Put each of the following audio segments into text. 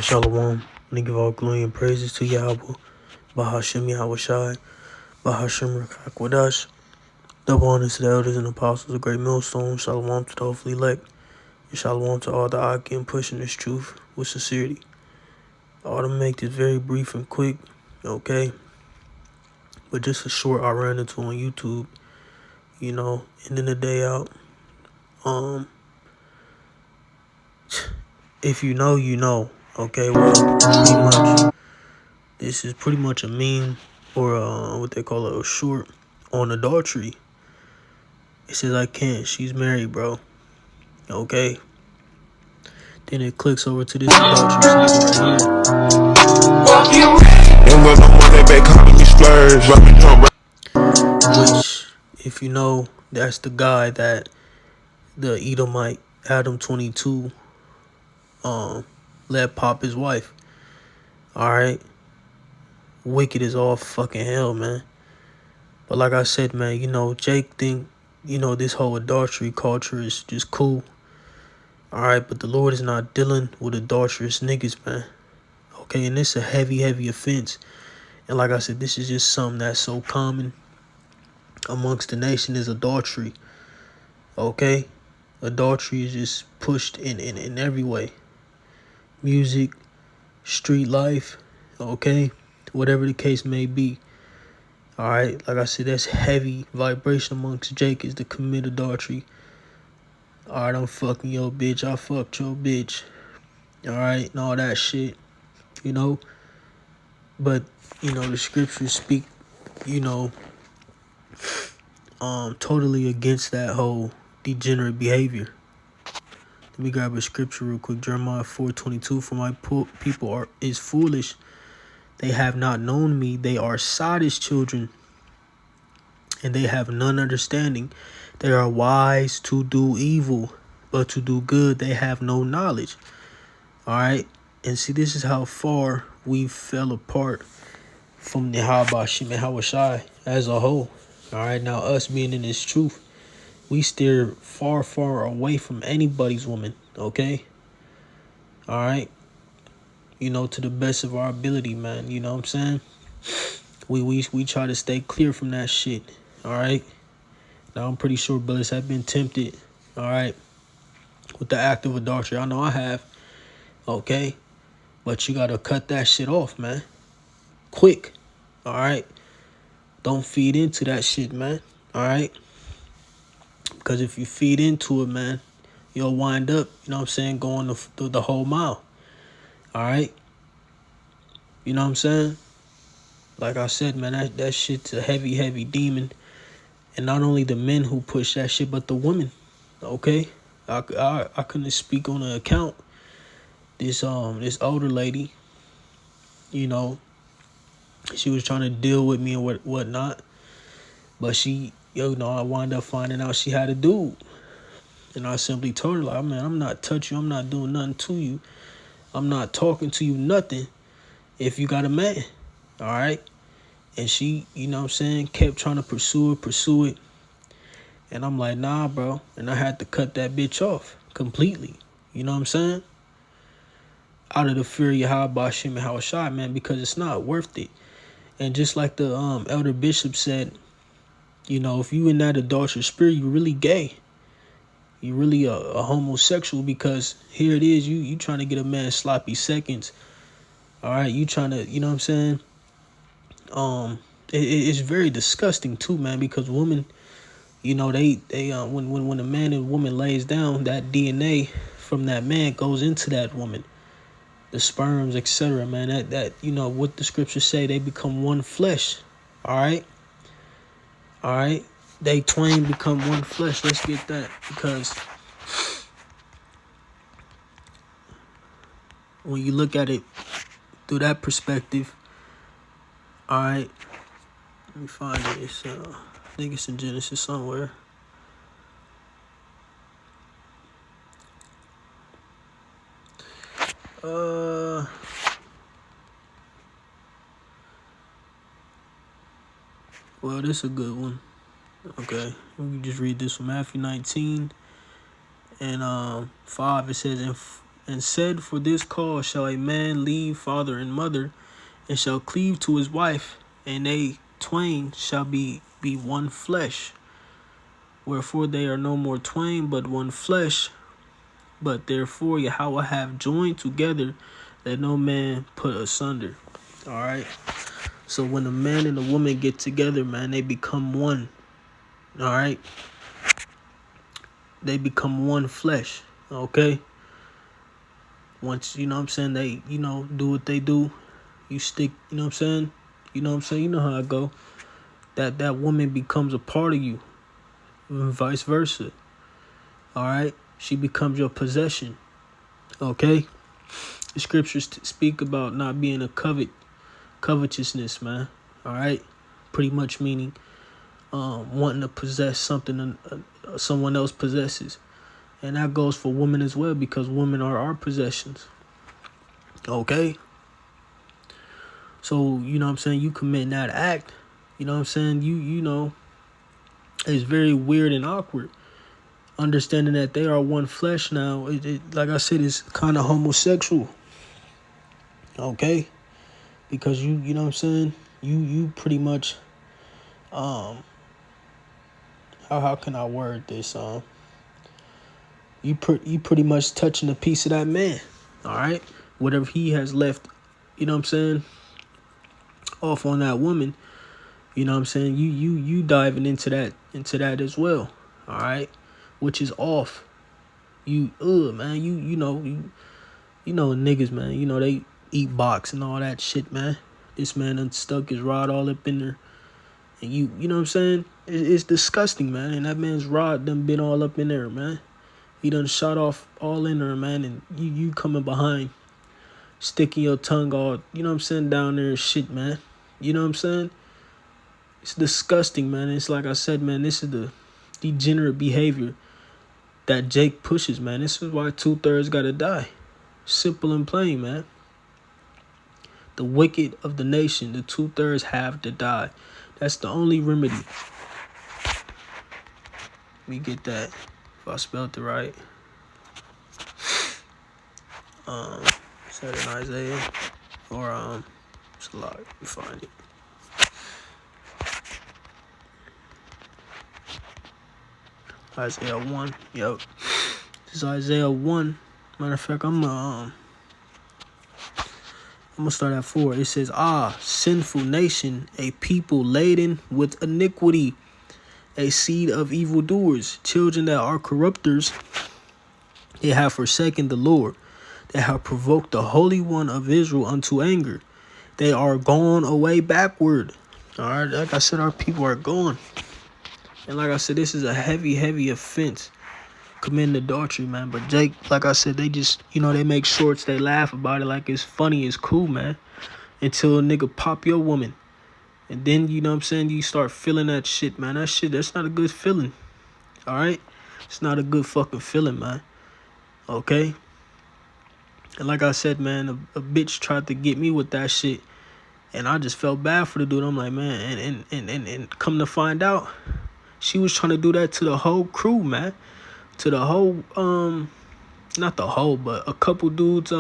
Shalom. I give all glory and praises to Yahweh, Bahashem Yahweh Shai, Bahashem Rakakwadash. Double honors to the elders and apostles of Great Millstone. Shalom to the hopefully elect. And shalom to all the Akim pushing this truth with sincerity. I ought to make this very brief and quick, okay? But just a short I ran into on YouTube, ending the day out. If you know, you know. Okay, well, pretty much, this is pretty much a meme or what they call it, a short on adultery. It says, I can't, she's married, bro. Okay. Then it clicks over to this adultery nigga right here. Which, if you know, that's the guy that the Edomite Adam 22 let pop his wife. Alright. Wicked as all fucking hell, man. But like I said, man, Jake think, this whole adultery culture is just cool. Alright, but the Lord is not dealing with adulterous niggas, man. Okay, and this is a heavy, heavy offense. And like I said, this is just something that's so common amongst the nation is adultery. Okay? Adultery is just pushed in every way. Music, street life, okay? Whatever the case may be. Alright, like I said, that's heavy vibration amongst Jake is to commit adultery. Alright, I'm fucking your bitch. I fucked your bitch. Alright, and all that shit. But, the scriptures speak, totally against that whole degenerate behavior. Let me grab a scripture real quick. Jeremiah 4:22. For my people is foolish. They have not known me. They are Sodom's children. And they have none understanding. They are wise to do evil, but to do good they have no knowledge. Alright? And see, this is how far we fell apart from the Habashim and Hawashai as a whole. Alright, now us being in this truth, we steer far, far away from anybody's woman, okay? Alright? To the best of our ability, man. You know what I'm saying? We try to stay clear from that shit. Alright? Now I'm pretty sure brothers have been tempted, alright, with the act of adultery. I know I have. Okay? But you gotta cut that shit off, man. Quick. Alright? Don't feed into that shit, man. Alright? Because if you feed into it, man, you'll wind up, going the whole mile. Alright? You know what I'm saying? Like I said, man, that shit's a heavy, heavy demon. And not only the men who push that shit, but the women. Okay? I couldn't speak on the account. This older lady, she was trying to deal with me and whatnot. But she, I wound up finding out she had a dude. And I simply told her, like, man, I'm not touching you. I'm not doing nothing to you. I'm not talking to you nothing if you got a man. All right? And she, kept trying to pursue it. And I'm like, nah, bro. And I had to cut that bitch off completely. You know what I'm saying? Out of the fear of Yahweh, Shem, and Hawashai, man, because it's not worth it. And just like the elder bishop said, if you in that adulterous spirit, you really gay. You really a homosexual, because here it is, you trying to get a man sloppy seconds. All right, you trying to, you know what I'm saying? It's very disgusting too, man, because women, they when a man and woman lays down, that DNA from that man goes into that woman. The sperms, etc., man, that what the scriptures say, they become one flesh. All right. They twain become one flesh. Let's get that, because when you look at it through that perspective, all right, let me find it. It's I think it's in Genesis somewhere. Well, this is a good one. Okay, let me just read this from Matthew 19 and 5. It says, and said, for this cause shall a man leave father and mother, and shall cleave to his wife, and they twain shall be one flesh. Wherefore they are no more twain, but one flesh. But therefore Yahweh have joined together, that no man put asunder. All right. So when a man and a woman get together, man, they become one. All right. They become one flesh. Okay. Once, you know what I'm saying, they, do what they do. You stick, you know what I'm saying? You know what I'm saying? You know how I go. That woman becomes a part of you. And vice versa. All right. She becomes your possession. Okay. The scriptures speak about not being a covetousness, man. All right. Pretty much meaning wanting to possess something someone else possesses. And that goes for women as well, because women are our possessions. Okay. So, you know what I'm saying, you commit that act, you know what I'm saying, you know, it's very weird and awkward. Understanding that they are one flesh now, like I said, it's kind of homosexual. Okay? Because you know what I'm saying, you pretty much, how can I word this? You pretty much touching a piece of that man. All right? Whatever he has left, you know what I'm saying, off on that woman, you know what I'm saying, you diving into that as well. All right? Which is off. Man, you know niggas, man, you know, they eat box and all that shit, man. This man done stuck his rod all up in there. And you know what I'm saying? It's disgusting, man. And that man's rod done been all up in there, man. He done shot off all in there, man. And you coming behind, sticking your tongue all, you know what I'm saying, down there and shit, man. You know what I'm saying? It's disgusting, man. It's like I said, man, this is the degenerate behavior that Jake pushes, man. This is why 2/3 gotta die. Simple and plain, man. The wicked of the nation, the 2/3 have to die. That's the only remedy. Let me get that, if I spelled it right. Is that in Isaiah? Or, it's a lot. Let me find it. Isaiah 1. Yep. This is Isaiah 1. Matter of fact, I'm gonna start at 4. It says, sinful nation, a people laden with iniquity, a seed of evildoers, children that are corrupters. They have forsaken the Lord. They have provoked the Holy One of Israel unto anger. They are gone away backward. All right, like I said, our people are gone. And like I said, this is a heavy offense, committing adultery, man. But Jake, like I said, they just, you know, they make shorts, they laugh about it like it's funny, it's cool, man. Until a nigga pop your woman. And then, you know what I'm saying, you start feeling that shit, man. That's not a good feeling. All right? It's not a good fucking feeling, man. Okay? And like I said, man, a bitch tried to get me with that shit. And I just felt bad for the dude. I'm like, man, and come to find out, she was trying to do that to the whole crew, man. To the whole, not the whole, but a couple dudes,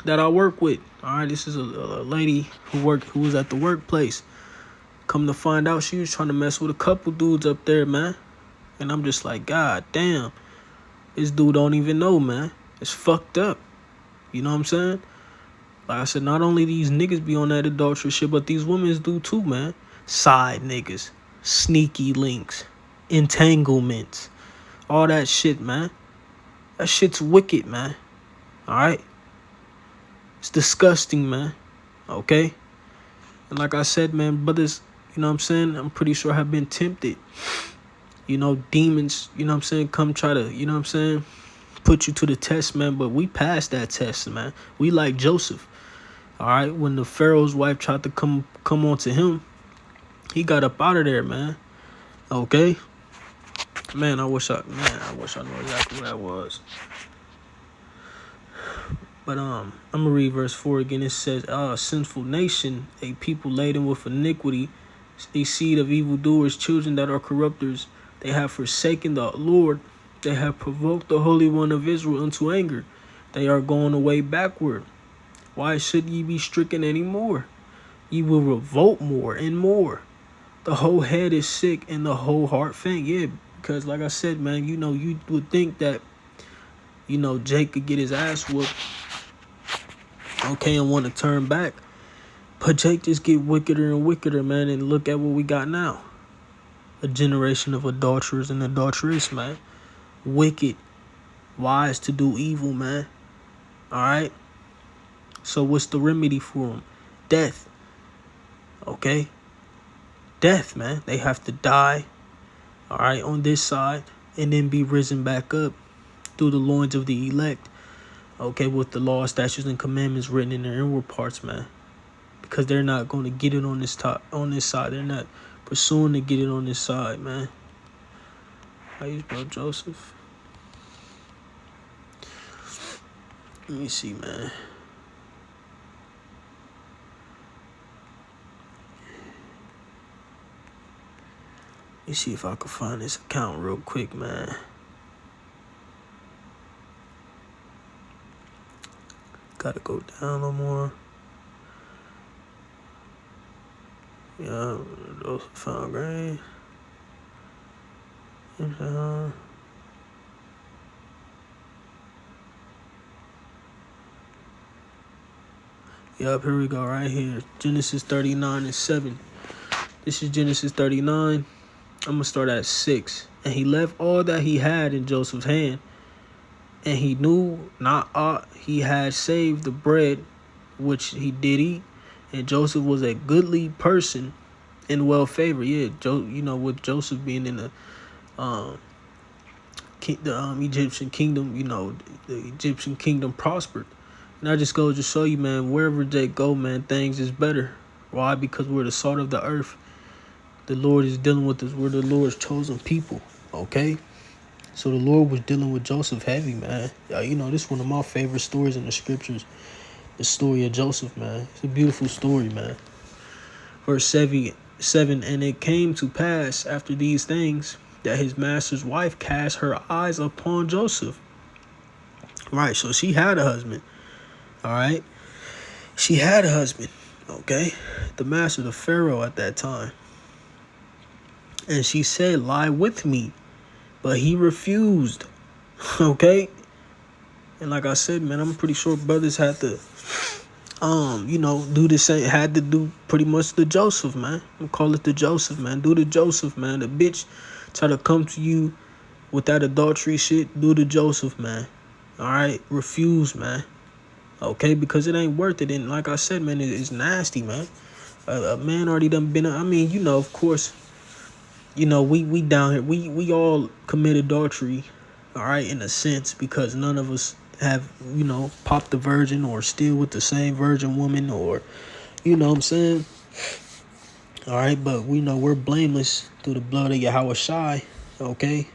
that I work with. All right, this is a lady who was at the workplace. Come to find out, she was trying to mess with a couple dudes up there, man. And I'm just like, God damn, this dude don't even know, man. It's fucked up. You know what I'm saying? Like I said, not only these niggas be on that adultery shit, but these women do too, man. Side niggas, sneaky links, entanglements, all that shit, man. That shit's wicked, man. All right? It's disgusting, man. Okay? And like I said, man, brothers, you know what I'm saying, I'm pretty sure have been tempted. You know, demons, you know what I'm saying, come try to, you know what I'm saying, put you to the test, man. But we passed that test, man. We like Joseph. All right? When the Pharaoh's wife tried to come on to him, he got up out of there, man. Okay? Man, I wish I know exactly what that was. But I'm gonna read verse 4 again. It says, sinful nation, a people laden with iniquity, a seed of evildoers, children that are corrupters. They have forsaken the Lord. They have provoked the Holy One of Israel unto anger. They are going away backward. Why should ye be stricken any more? Ye will revolt more and more. The whole head is sick and the whole heart faint. Yeah, because like I said, man, you would think that, Jake could get his ass whooped, okay, and want to turn back. But Jake just get wickeder and wickeder, man, and look at what we got now. A generation of adulterers and adulteress, man. Wicked, wise to do evil, man. All right? So what's the remedy for them? Death. Okay? Death, man. They have to die, all right, on this side, and then be risen back up through the loins of the elect, okay, with the law, statutes, and commandments written in their inward parts, man. Because they're not going to get it on this side. They're not pursuing to get it on this side, man. How you spell Joseph? Let me see, man. Let me see if I can find this account real quick, man. Gotta go down no more. Yeah, those found grave. Yup, here we go, right here. Genesis 39 and 7. This is Genesis 39. I'm going to start at 6. And he left all that he had in Joseph's hand, and he knew not aught he had saved the bread which he did eat. And Joseph was a goodly person and well favored. Yeah, with Joseph being in the Egyptian kingdom, the Egyptian kingdom prospered. And I just goes to show you, man, wherever they go, man, things is better. Why? Because we're the salt of the earth. The Lord is dealing with us. We're the Lord's chosen people, okay? So the Lord was dealing with Joseph heavy, man. This is one of my favorite stories in the scriptures. The story of Joseph, man. It's a beautiful story, man. Verse 7, and it came to pass after these things that his master's wife cast her eyes upon Joseph. Right, so she had a husband. All right. She had a husband, okay? The master, the Pharaoh at that time. And she said, lie with me. But he refused, okay? And like I said, man, I'm pretty sure brothers had to, do the same, had to do pretty much the Joseph, man. I'm call it the Joseph, man. Do the Joseph, man. The bitch try to come to you with that adultery shit. Do the Joseph, man. All right? Refuse, man. Okay? Because it ain't worth it. And like I said, man, it's nasty, man. A man already done been, of course, we down here, we all commit adultery, all right, in a sense, because none of us have, popped the virgin or still with the same virgin woman, or, what I'm saying? All right, but we know we're blameless through the blood of Yahweh Shai, okay?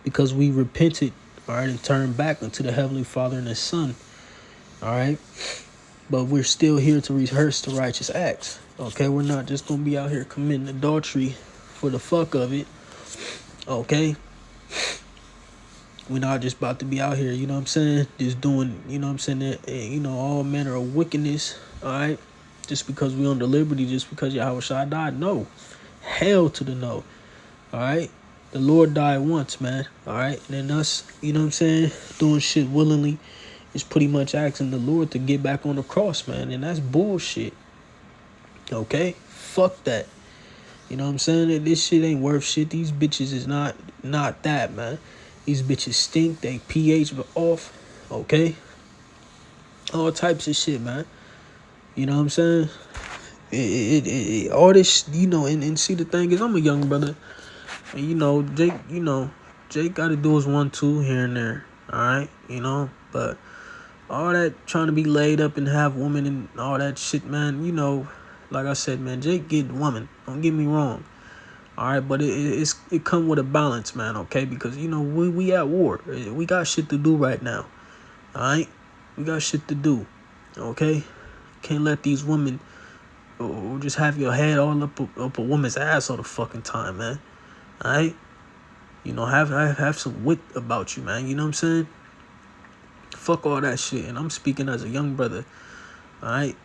Because we repented, all right, and turned back unto the Heavenly Father and His Son, all right? But we're still here to rehearse the righteous acts, okay? We're not just going to be out here committing adultery for the fuck of it, okay? We're not just about to be out here, just doing, all manner of wickedness, all right? Just because we on the liberty, just because Yahweh Shai died, no. Hell to the no, all right? The Lord died once, man, all right? And then us, doing shit willingly is pretty much asking the Lord to get back on the cross, man, and that's bullshit, okay? Fuck that. You know what I'm saying? This shit ain't worth shit. These bitches is not that, man. These bitches stink. They pH off. Okay? All types of shit, man. You know what I'm saying? All this, and see, the thing is, I'm a young brother. And, Jake got to do his 1-2 here and there. All right? But all that trying to be laid up and have women and all that shit, man, like I said, man, Jake get woman. Don't get me wrong. All right, but it come with a balance, man, okay? Because, we at war. We got shit to do right now. All right? We got shit to do, okay? Can't let these women or just have your head all up a woman's ass all the fucking time, man. All right? You know, have some wit about you, man. You know what I'm saying? Fuck all that shit. And I'm speaking as a young brother. Alright?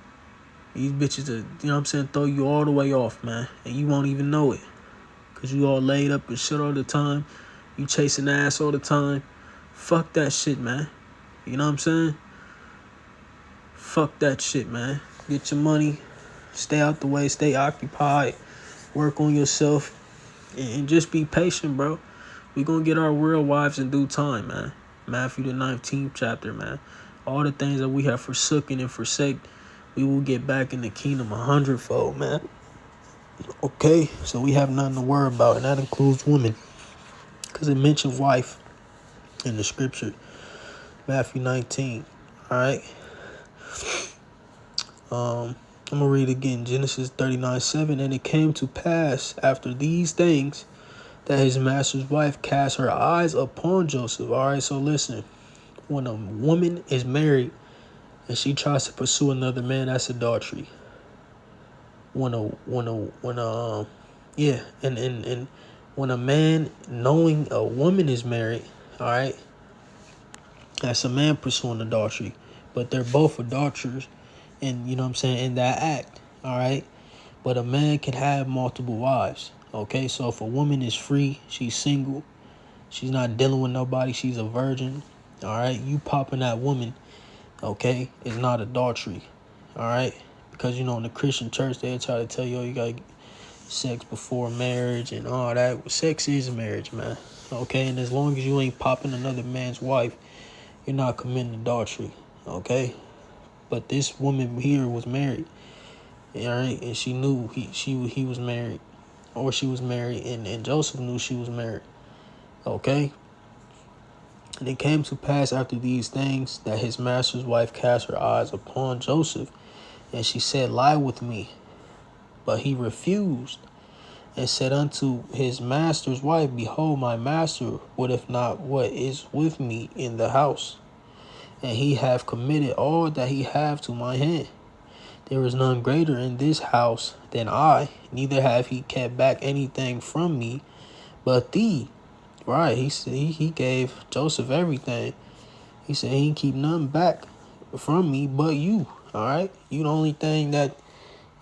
These bitches are, you know what I'm saying, throw you all the way off, man. And you won't even know it. Cause you all laid up and shit all the time. You chasing ass all the time. Fuck that shit, man. You know what I'm saying? Fuck that shit, man. Get your money. Stay out the way. Stay occupied. Work on yourself. And just be patient, bro. We gonna get our real wives in due time, man. Matthew the 19th chapter, man. All the things that we have forsaken and forsake, we will get back in the kingdom 100-fold, man. Okay? So we have nothing to worry about, and that includes women. Because it mentions wife in the scripture. Matthew 19. Alright? I'm going to read again. Genesis 39:7. And it came to pass after these things that his master's wife cast her eyes upon Joseph. Alright, so listen. When a woman is married and she tries to pursue another man, that's adultery. When a man knowing a woman is married, alright, that's a man pursuing adultery. But they're both adulterers, and you know what I'm saying, in that act, alright? But a man can have multiple wives, okay? So if a woman is free, she's single, she's not dealing with nobody, she's a virgin, alright? You popping that woman, okay, is not adultery, alright? Because, you know, in the Christian church, they try to tell you, oh, you got sex before marriage and all that. Sex is marriage, man, okay? And as long as you ain't popping another man's wife, you're not committing adultery, okay? But this woman here was married, all right, and she knew he was married, or she was married, and Joseph knew she was married, okay? And it came to pass after these things that his master's wife cast her eyes upon Joseph, and she said, lie with me. But he refused, and said unto his master's wife, behold, my master wotteth not what is with me in the house, and he hath committed all that he hath to my hand. There is none greater in this house than I, neither have he kept back anything from me but thee. Right, he said he gave Joseph everything. He said he ain't keep nothing back from me but you, all right? You the only thing that,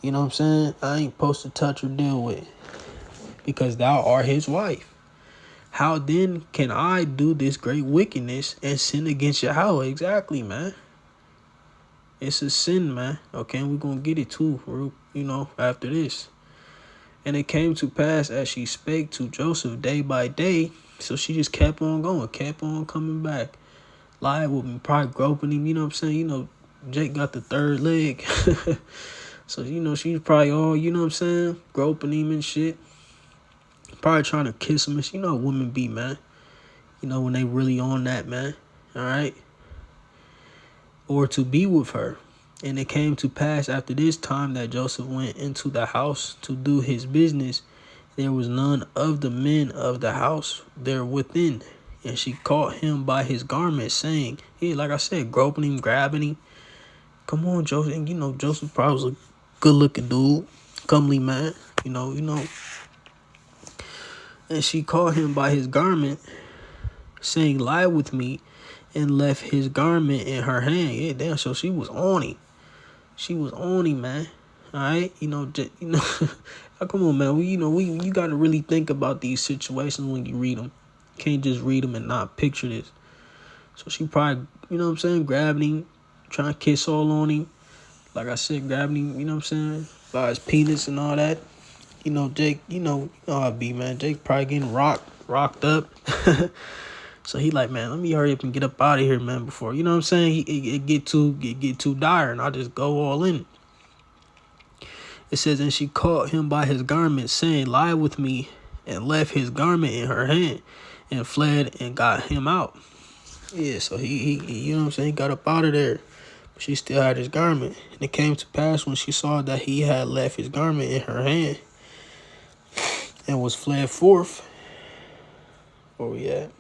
you know what I'm saying, I ain't supposed to touch or deal with, because thou art his wife. How then can I do this great wickedness and sin against Yahweh? Exactly, man. It's a sin, man. Okay, we're going to get it too, you know, after this. And it came to pass as she spake to Joseph day by day. So she just kept on going, kept on coming back. Lied with me, probably groping him, you know what I'm saying? You know, Jake got the third leg. So, you know, she's probably all, you know what I'm saying, groping him and shit. Probably trying to kiss him. And you know how women be, man. You know, when they really on that, man. All right? Or to be with her. And it came to pass after this time that Joseph went into the house to do his business. There was none of the men of the house there within. And she caught him by his garment, saying, hey, like I said, groping him, grabbing him. Come on, Joseph. And you know, Joseph probably was a good-looking dude. Comely man. You know. And she caught him by his garment, saying, lie with me, and left his garment in her hand. Yeah, damn, so she was on him. She was on him, man. All right? You know, come on, man. You got to really think about these situations when you read them. You can't just read them and not picture this. So she probably, you know what I'm saying, grabbing him, trying to kiss all on him. Like I said, grabbing him, you know what I'm saying, by his penis and all that. You know, Jake, you know how it be, man. Jake probably getting rocked up. So he like, man, let me hurry up and get up out of here, man, before, you know what I'm saying, it get too dire, and I'll just go all in. It says, and she caught him by his garment, saying, lie with me, and left his garment in her hand, and fled and got him out. Yeah, so he you know what I'm saying, he got up out of there. But she still had his garment. And it came to pass when she saw that he had left his garment in her hand, and was fled forth. Where we at?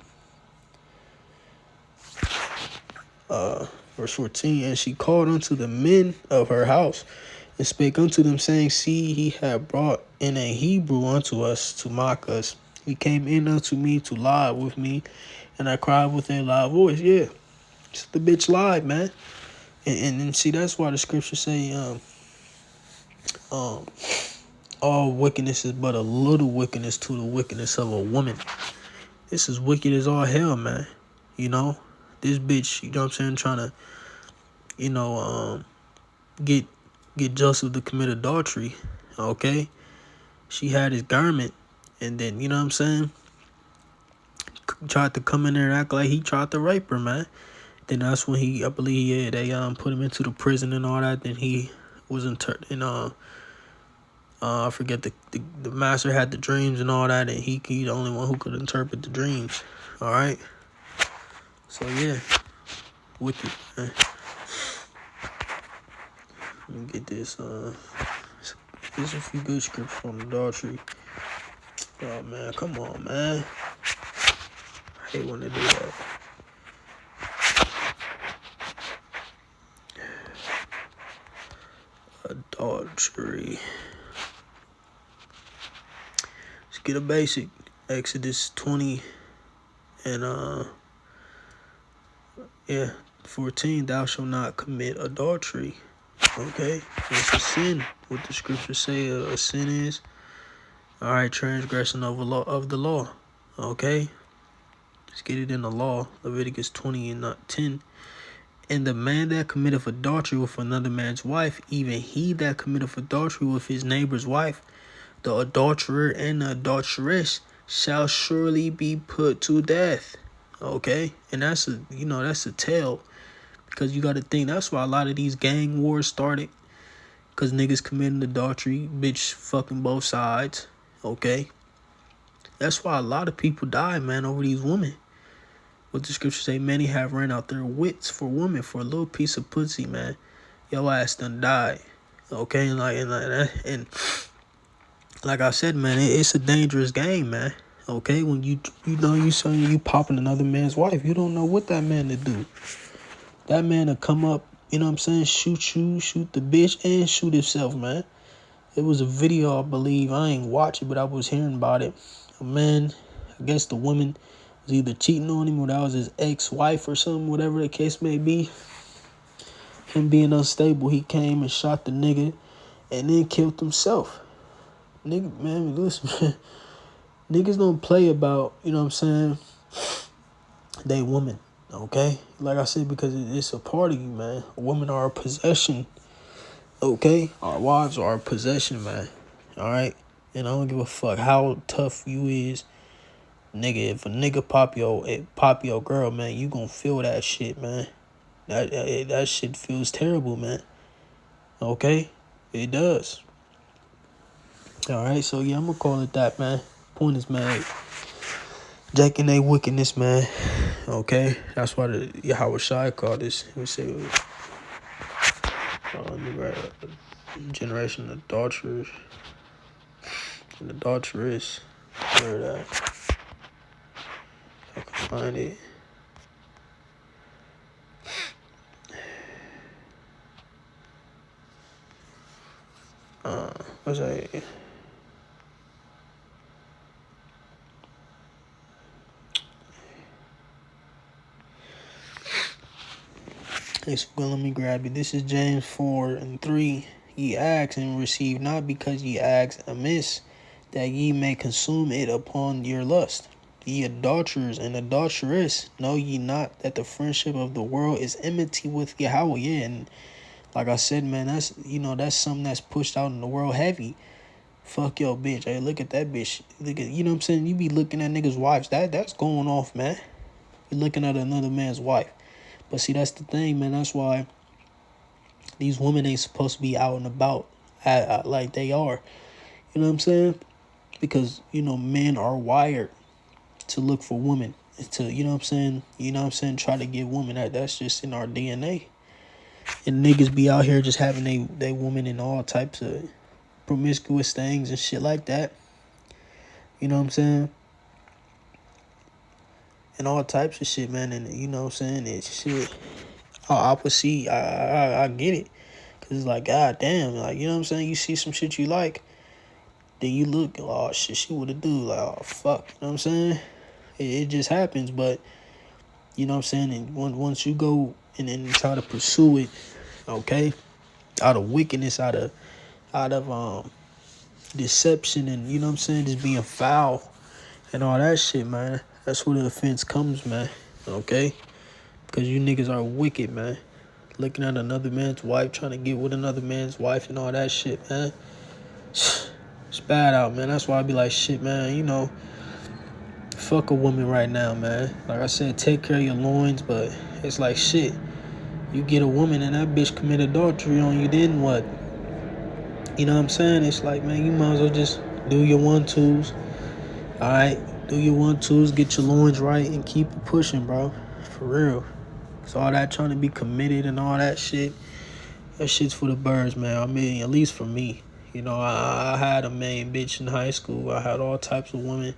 Verse 14. And she called unto the men of her house, and spake unto them, saying, see, he had brought in a Hebrew unto us to mock us. He came in unto me to lie with me, and I cried with a loud voice. Yeah, the bitch lied, man. And see, that's why the scriptures say, all wickedness is but a little wickedness to the wickedness of a woman. This is wicked as all hell, man. You know, this bitch, you know what I'm saying, trying to, you know, get Joseph to commit adultery. Okay, she had his garment, and then, you know what I'm saying, tried to come in there and act like he tried to rape her, man. Then that's when I believe, they put him into the prison and all that. Then he was I forget the master had the dreams and all that, and he the only one who could interpret the dreams. All right. So yeah, wicked, man. Let me get this. There's a few good scripts from adultery. Oh man, come on, man. I hate when they do that. Adultery. Let's get a basic. Exodus 20 and 14. Thou shalt not commit adultery. Okay, it's a sin. What the scriptures say a sin is. All right, transgression of the law. Okay, let's get it in the law. Leviticus 20 and 10. And the man that committeth adultery with another man's wife, even he that committeth adultery with his neighbor's wife, the adulterer and the adulteress shall surely be put to death. Okay, and that's a tell, because you got to think that's why a lot of these gang wars started, because niggas committing adultery, bitch fucking both sides. Okay, that's why a lot of people die, man, over these women. What the scriptures say, many have ran out their wits for women, for a little piece of pussy, man. Your ass done died. Okay, and like I said, man, it's a dangerous game, man. Okay, when you saying you popping another man's wife, you don't know what that man to do. That man to come up, you know what I'm saying, shoot you, shoot the bitch, and shoot himself, man. It was a video, I believe. I ain't watch it, but I was hearing about it. A man, I guess the woman was either cheating on him or that was his ex-wife or something, whatever the case may be. Him being unstable, he came and shot the nigga and then killed himself. Nigga, man, listen, man. Niggas don't play about, you know what I'm saying, they woman, okay? Like I said, because it's a party, man. Women are a possession, okay? Our wives are a possession, man, all right? And I don't give a fuck how tough you is. Nigga, if a nigga pop your girl, man, you gonna feel that shit, man. That shit feels terrible, man. Okay? It does. All right, so yeah, I'm gonna call it that, man. Point is, man, Jack and they wickedness, man. Okay? That's why the Yahweh Shai called this. Let me say, let me write generation of adulterers and adulteress. Where that? I can find it. What's that? Well, let me grab it. This is James 4:3. Ye ask and receive not, because ye ask amiss, that ye may consume it upon your lust. Ye adulterers and adulteresses, know ye not that the friendship of the world is enmity with Yahweh? Yeah, and like I said, man, that's something that's pushed out in the world heavy. Fuck your bitch. Hey, look at that bitch. Look at, you know what I'm saying? You be looking at niggas' wives. That's going off, man. You're looking at another man's wife. But see, that's the thing, man. That's why these women ain't supposed to be out and about like they are. You know what I'm saying? Because, men are wired to look for women. To, try to get women. That's just in our DNA. And niggas be out here just having they women in all types of promiscuous things and shit like that. You know what I'm saying? And all types of shit, man. And you know what I'm saying? It's shit. I get it. Cause it's like, god damn, like, you know what I'm saying? You see some shit you like, then you look, oh shit, she would have do, like, oh fuck, you know what I'm saying? It just happens, but you know what I'm saying. And once you go and then try to pursue it, okay, out of wickedness, out of deception, and you know what I'm saying, just being foul and all that shit, man. That's where the offense comes, man. Okay, because you niggas are wicked, man. Looking at another man's wife, trying to get with another man's wife and all that shit, man. It's bad out, man. That's why I be like, shit, man, you know, fuck a woman right now, man. Like I said, take care of your loins, but it's like, shit, you get a woman and that bitch commit adultery on you, then what? You know what I'm saying? It's like, man, you might as well just do your 1-2s. All right? Do your 1-2s, get your loins right, and keep it pushing, bro. For real. So all that trying to be committed and all that shit, that shit's for the birds, man. I mean, at least for me. You know, I had a main bitch in high school. I had all types of women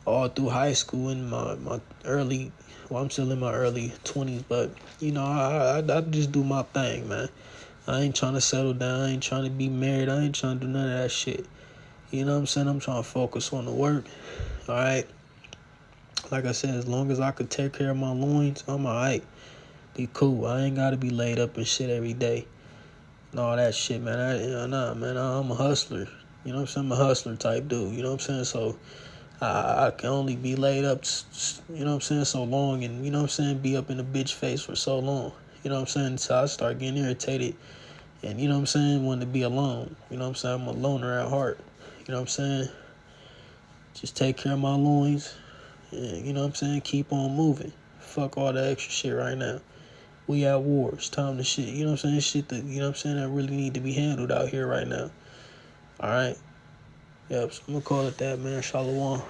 all through high school in my early, well, I'm still in my early 20s. But, you know, I just do my thing, man. I ain't trying to settle down. I ain't trying to be married. I ain't trying to do none of that shit. You know what I'm saying? I'm trying to focus on the work. All right? Like I said, as long as I could take care of my loins, I'm all right. Be cool. I ain't got to be laid up and shit every day. And all that shit, man. Nah, man. I'm a hustler. You know what I'm saying? I'm a hustler type dude. You know what I'm saying? So I can only be laid up, you know what I'm saying, so long. And, you know what I'm saying, be up in a bitch face for so long. You know what I'm saying? So I start getting irritated. And, you know what I'm saying, wanting to be alone. You know what I'm saying? I'm a loner at heart. You know what I'm saying? Just take care of my loins. And, you know what I'm saying? Keep on moving. Fuck all the extra shit right now. We at war. It's time to shit. You know what I'm saying? Shit that, you know what I'm saying, that really need to be handled out here right now. All right? Yep, so I'm going to call it that, man. Shalom.